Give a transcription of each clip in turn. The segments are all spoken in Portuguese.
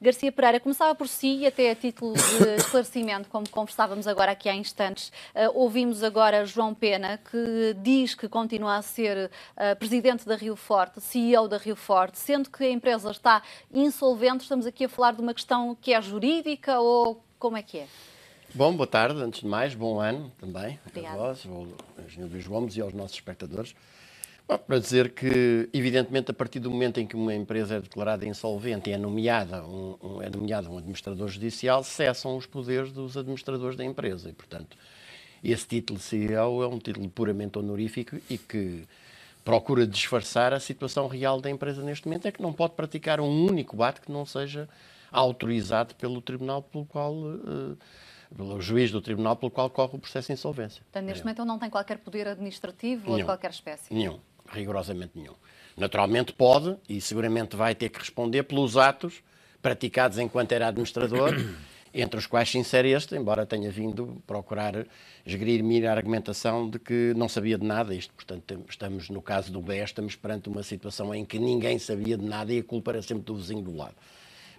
Garcia Pereira, começava por si e até a título de esclarecimento, como conversávamos agora aqui há instantes, ouvimos agora João Pena, que diz que continua a ser presidente da Rio Forte, CEO da Rio Forte, sendo que a empresa está insolvente. Estamos aqui a falar de uma questão que é jurídica ou como é que é? Bom, boa tarde, antes de mais, bom ano também Obrigada. a vós, ao Engenheiro Luís Gomes e aos nossos espectadores. Bom, para dizer que, evidentemente, a partir do momento em que uma empresa é declarada insolvente e é nomeado um administrador judicial, cessam os poderes dos administradores da empresa e, portanto, esse título de CEO é um título puramente honorífico e que procura disfarçar a situação real da empresa neste momento, é que não pode praticar um único ato que não seja autorizado pelo tribunal pelo juiz do tribunal pelo qual corre o processo de insolvência. Portanto, neste momento ele não tem qualquer poder administrativo ou de qualquer espécie? Nenhum, rigorosamente nenhum. Naturalmente pode e seguramente vai ter que responder pelos atos praticados enquanto era administrador, entre os quais se insere este, embora tenha vindo procurar esgrimir a argumentação de que não sabia de nada. Isto, portanto, estamos no caso do BES, estamos perante uma situação em que ninguém sabia de nada e a culpa era sempre do vizinho do lado.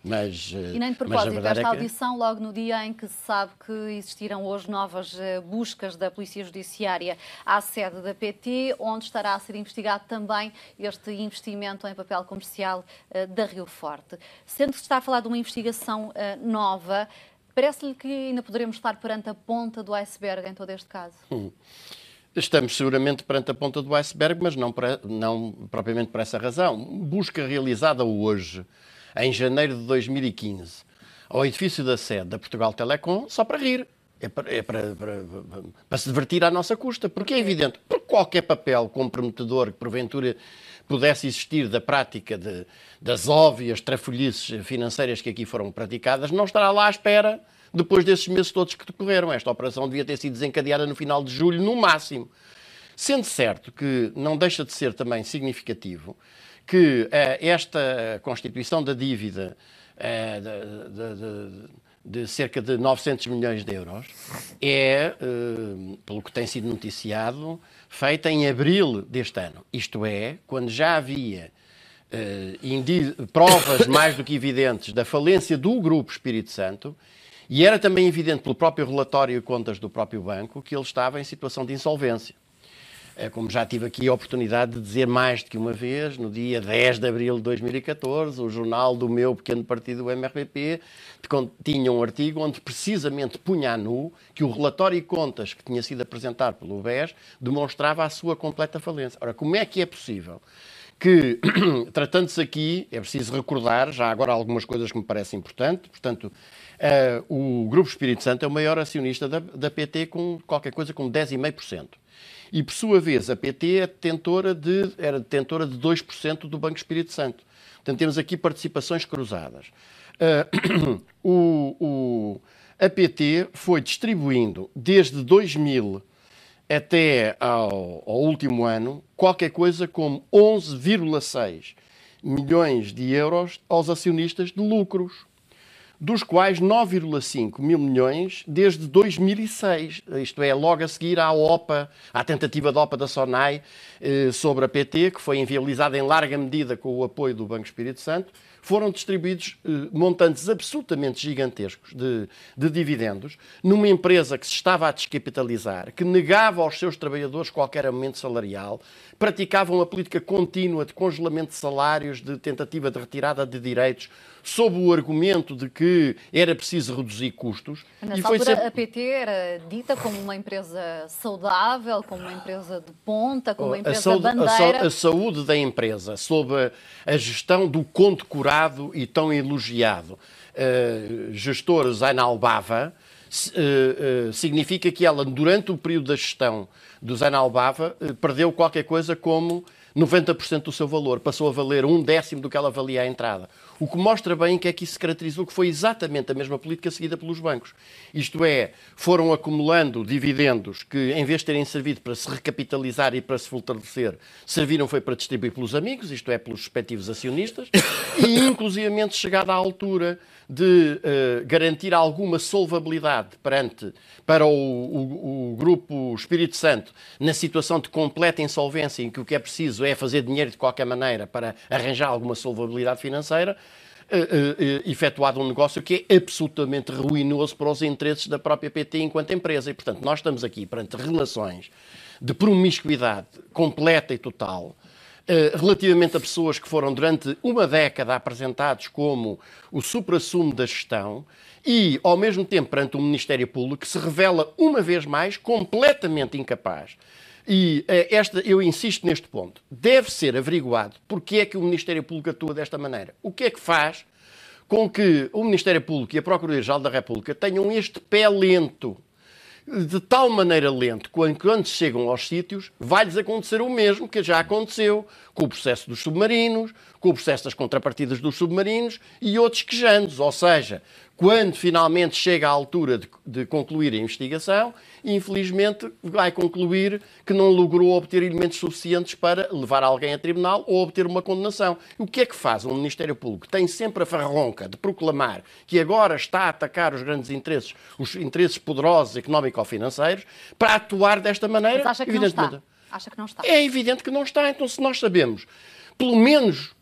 E nem de propósito, esta audição, logo no dia em que se sabe que existiram hoje novas buscas da Polícia Judiciária à sede da PT, onde estará a ser investigado também este investimento em papel comercial da Rio Forte. Sendo que se está a falar de uma investigação nova, parece-lhe que ainda poderemos estar perante a ponta do iceberg em todo este caso? Estamos seguramente perante a ponta do iceberg, mas não propriamente por essa razão. Busca realizada hoje, em janeiro de 2015, ao edifício da sede da Portugal Telecom, só para rir. É para se divertir à nossa custa. Porque é evidente, porque qualquer papel comprometedor que porventura pudesse existir da prática das óbvias trafolhices financeiras que aqui foram praticadas, não estará lá à espera depois desses meses todos que decorreram. Esta operação devia ter sido desencadeada no final de julho, no máximo. Sendo certo que não deixa de ser também significativo que esta constituição da dívida de cerca de 900 milhões de euros é, pelo que tem sido noticiado, feita em abril deste ano. Isto é, quando já havia provas mais do que evidentes da falência do Grupo Espírito Santo, e era também evidente pelo próprio relatório e contas do próprio banco que ele estava em situação de insolvência. Como já tive aqui a oportunidade de dizer mais do que uma vez, no dia 10 de abril de 2014, o jornal do meu pequeno partido, o MRPP, tinha um artigo onde precisamente punha a nu que o relatório e contas que tinha sido apresentado pelo BES demonstrava a sua completa falência. Ora, como é que é possível que, tratando-se aqui, é preciso recordar, já agora algumas coisas que me parecem importantes, portanto, o Grupo Espírito Santo é o maior acionista da PT com qualquer coisa como 10,5%. E, por sua vez, a PT era detentora de 2% do Banco Espírito Santo. Portanto, temos aqui participações cruzadas. A PT foi distribuindo, desde 2000 até ao último ano, qualquer coisa como 11,6 milhões de euros aos acionistas de lucros, dos quais 9,5 mil milhões desde 2006, isto é, logo a seguir à OPA, à tentativa de OPA da SONAI sobre a PT, que foi inviabilizada em larga medida com o apoio do Banco Espírito Santo, foram distribuídos montantes absolutamente gigantescos de dividendos numa empresa que se estava a descapitalizar, que negava aos seus trabalhadores qualquer aumento salarial, praticava uma política contínua de congelamento de salários, de tentativa de retirada de direitos, sob o argumento de que era preciso reduzir custos. Nessa altura, a PT era dita como uma empresa saudável, como uma empresa de ponta, como uma empresa bandeira. A saúde da empresa, sob a gestão do condecorado e tão elogiado gestor Zain Al-Bava, significa que ela, durante o período da gestão do Zain Al-Bava, perdeu qualquer coisa como 90% do seu valor, passou a valer 1/10 do que ela valia à entrada. O que mostra bem que é que isso se caracterizou, que foi exatamente a mesma política seguida pelos bancos. Isto é, foram acumulando dividendos que, em vez de terem servido para se recapitalizar e para se fortalecer, serviram foi para distribuir pelos amigos, isto é, pelos respectivos acionistas, e inclusivamente chegada à altura de garantir alguma solvabilidade para o Grupo Espírito Santo na situação de completa insolvência, em que o que é preciso é fazer dinheiro de qualquer maneira para arranjar alguma solvabilidade financeira, efetuado um negócio que é absolutamente ruinoso para os interesses da própria PT enquanto empresa. E, portanto, nós estamos aqui perante relações de promiscuidade completa e total, relativamente a pessoas que foram durante uma década apresentados como o suprassumo da gestão e, ao mesmo tempo, perante um Ministério Público que se revela, uma vez mais, completamente incapaz. E eu insisto neste ponto. Deve ser averiguado porque é que o Ministério Público atua desta maneira. O que é que faz com que o Ministério Público e a Procuradoria-Geral da República tenham este pé lento, de tal maneira lento, quando chegam aos sítios, vai-lhes acontecer o mesmo que já aconteceu com o processo dos submarinos, com o processo das contrapartidas dos submarinos e outros quejandos. Ou seja, quando finalmente chega à altura de concluir a investigação, infelizmente vai concluir que não logrou obter elementos suficientes para levar alguém a tribunal ou obter uma condenação. O que é que faz um Ministério Público? Tem sempre a farronca de proclamar que agora está a atacar os grandes interesses, os interesses poderosos económico-financeiros, para atuar desta maneira. Mas acha que não está? Acha que não está? É evidente que não está. Então, se nós sabemos, pelo menos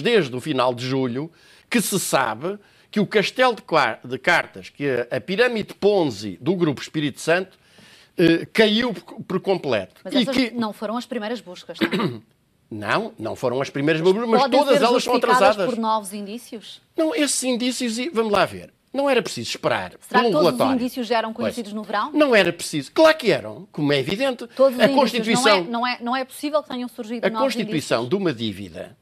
desde o final de julho, que se sabe que o castelo de cartas, que a pirâmide Ponzi do Grupo Espírito Santo caiu por completo. Mas essas não foram as primeiras buscas, não? Não foram as primeiras buscas, mas todas elas são atrasadas. Por novos indícios? Não, esses indícios, vamos lá ver, não era preciso esperar por um relatório. Será que todos os indícios já eram conhecidos no verão? Não era preciso. Claro que eram, como é evidente. Todos os Constituição, não é possível que tenham surgido novos indícios. A constituição de uma dívida,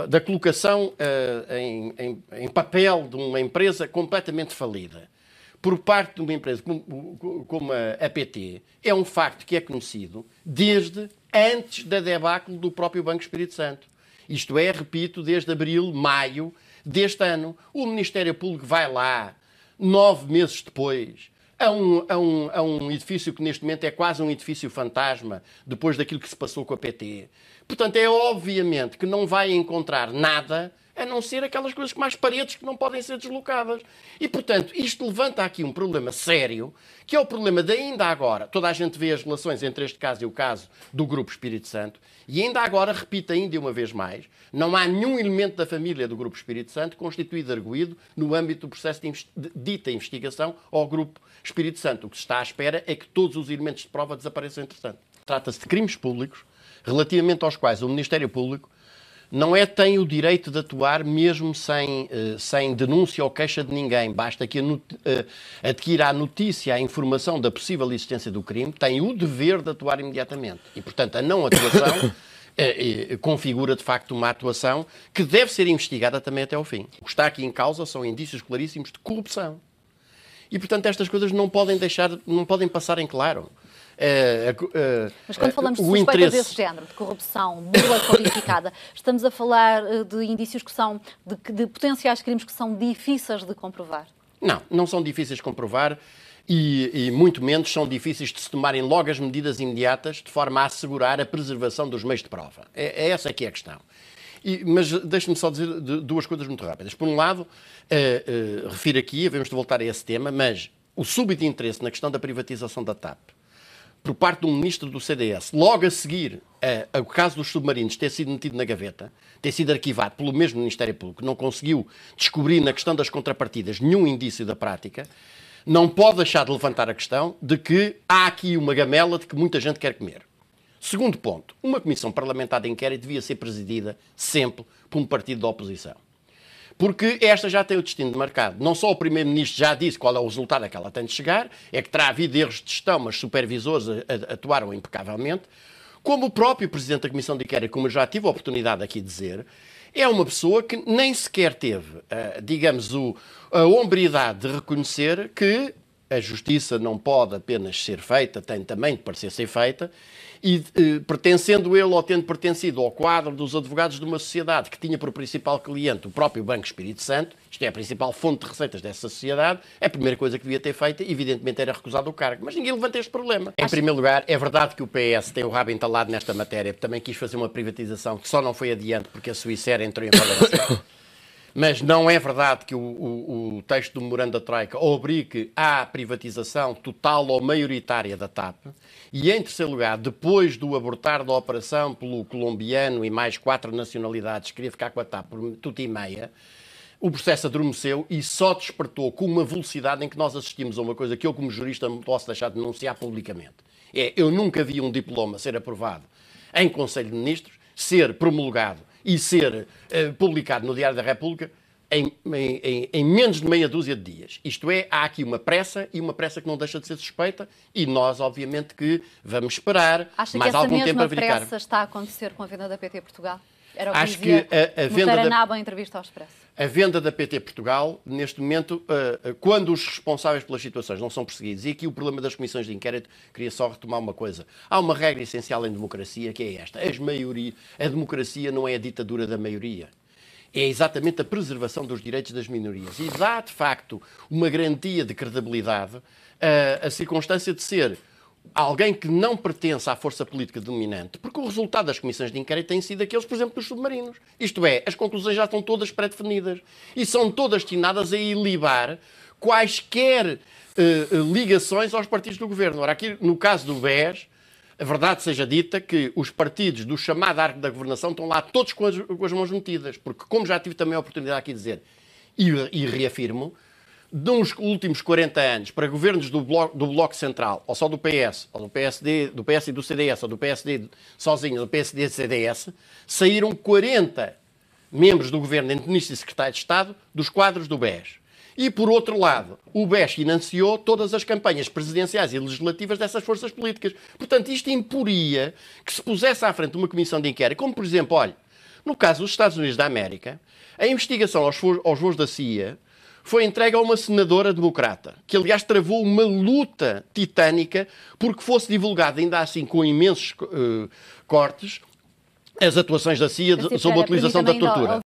da colocação em papel de uma empresa completamente falida por parte de uma empresa como a PT, é um facto que é conhecido desde antes da debacle do próprio Banco Espírito Santo. Isto é, repito, desde abril, maio deste ano. O Ministério Público vai lá, 9 meses depois, a um edifício que neste momento é quase um edifício fantasma, depois daquilo que se passou com a PT. Portanto, é obviamente que não vai encontrar nada a não ser aquelas coisas mais paredes que não podem ser deslocadas. E, portanto, isto levanta aqui um problema sério, que é o problema de ainda agora, toda a gente vê as relações entre este caso e o caso do Grupo Espírito Santo, e ainda agora, repito ainda uma vez mais, não há nenhum elemento da família do Grupo Espírito Santo constituído arguido no âmbito do processo de dita investigação ao Grupo Espírito Santo. O que se está à espera é que todos os elementos de prova desapareçam entretanto. Trata-se de crimes públicos, relativamente aos quais o Ministério Público tem o direito de atuar mesmo sem denúncia ou queixa de ninguém. Basta que adquira a notícia, a informação da possível existência do crime, tem o dever de atuar imediatamente. E, portanto, a não atuação configura, de facto, uma atuação que deve ser investigada também até ao fim. O que está aqui em causa são indícios claríssimos de corrupção. E, portanto, estas coisas não podem passar em claro. Mas quando falamos de suspeitas desse género, de corrupção, burla qualificada, estamos a falar de indícios que são, de potenciais crimes que são difíceis de comprovar? Não são difíceis de comprovar e muito menos são difíceis de se tomarem logo as medidas imediatas de forma a assegurar a preservação dos meios de prova. É essa que é a questão. Mas deixe-me só dizer duas coisas muito rápidas. Por um lado, refiro aqui, havemos de voltar a esse tema, mas o súbito interesse na questão da privatização da TAP, por parte de um ministro do CDS, logo a seguir o caso dos submarinos ter sido metido na gaveta, ter sido arquivado pelo mesmo Ministério Público, não conseguiu descobrir na questão das contrapartidas nenhum indício da prática, não pode deixar de levantar a questão de que há aqui uma gamela de que muita gente quer comer. Segundo ponto, uma comissão parlamentar de inquérito devia ser presidida sempre por um partido da oposição. Porque esta já tem o destino marcado. Não só o Primeiro-Ministro já disse qual é o resultado a que ela tem de chegar, é que terá havido erros de gestão, mas supervisores atuaram impecavelmente, como o próprio Presidente da Comissão de Inquérito, como eu já tive a oportunidade aqui de dizer, é uma pessoa que nem sequer teve, a hombridade de reconhecer que a justiça não pode apenas ser feita, tem também de parecer ser feita, e pertencendo ele ou tendo pertencido ao quadro dos advogados de uma sociedade que tinha por principal cliente o próprio Banco Espírito Santo, isto é a principal fonte de receitas dessa sociedade, a primeira coisa que devia ter feito, evidentemente, era recusar o cargo. Mas ninguém levanta este problema. Em primeiro lugar, é verdade que o PS tem o rabo entalado nesta matéria, também quis fazer uma privatização que só não foi adiante porque a Suíça entrou em valorização. Mas não é verdade que o texto do memorando da Troika obrigue à privatização total ou maioritária da TAP. E, em terceiro lugar, depois do abortar da operação pelo colombiano e mais 4 nacionalidades que queria ficar com a TAP por tudo e meia, o processo adormeceu e só despertou com uma velocidade em que nós assistimos a uma coisa que eu, como jurista, não posso deixar de denunciar publicamente. Eu nunca vi um diploma ser aprovado em Conselho de Ministros, ser promulgado e ser publicado no Diário da República em menos de meia dúzia de dias. Isto é, há aqui uma pressa e uma pressa que não deixa de ser suspeita e nós, obviamente, que vamos esperar mais algum tempo a verificar. Acha que essa mesma pressa está a acontecer com a venda da PT Portugal? Era o que dizia a venda da... em entrevista ao Expresso. A venda da PT Portugal, neste momento, quando os responsáveis pelas situações não são perseguidos, e aqui o problema das comissões de inquérito, queria só retomar uma coisa. Há uma regra essencial em democracia, que é esta. A democracia não é a ditadura da maioria. É exatamente a preservação dos direitos das minorias. E dá, de facto, uma garantia de credibilidade a circunstância de ser alguém que não pertence à força política dominante, porque o resultado das comissões de inquérito tem sido aqueles, por exemplo, dos submarinos. Isto é, as conclusões já estão todas pré-definidas e são todas destinadas a ilibar quaisquer ligações aos partidos do governo. Ora, aqui, no caso do BES, a verdade seja dita que os partidos do chamado arco da governação estão lá todos com as mãos metidas, porque, como já tive também a oportunidade aqui de dizer, e reafirmo, nos últimos 40 anos, para governos do Bloco Central, ou só do PS, ou do PSD, do PS e do CDS, ou do PSD sozinho, do PSD e do CDS, saíram 40 membros do governo, entre ministros e secretários de Estado, dos quadros do BES. E, por outro lado, o BES financiou todas as campanhas presidenciais e legislativas dessas forças políticas. Portanto, isto imporia que se pusesse à frente uma comissão de inquérito, como, por exemplo, olha, no caso dos Estados Unidos da América, a investigação aos voos da CIA foi entregue a uma senadora democrata, que, aliás, travou uma luta titânica porque fosse divulgada, ainda assim, com imensos cortes, as atuações da CIA sobre a utilização da tortura.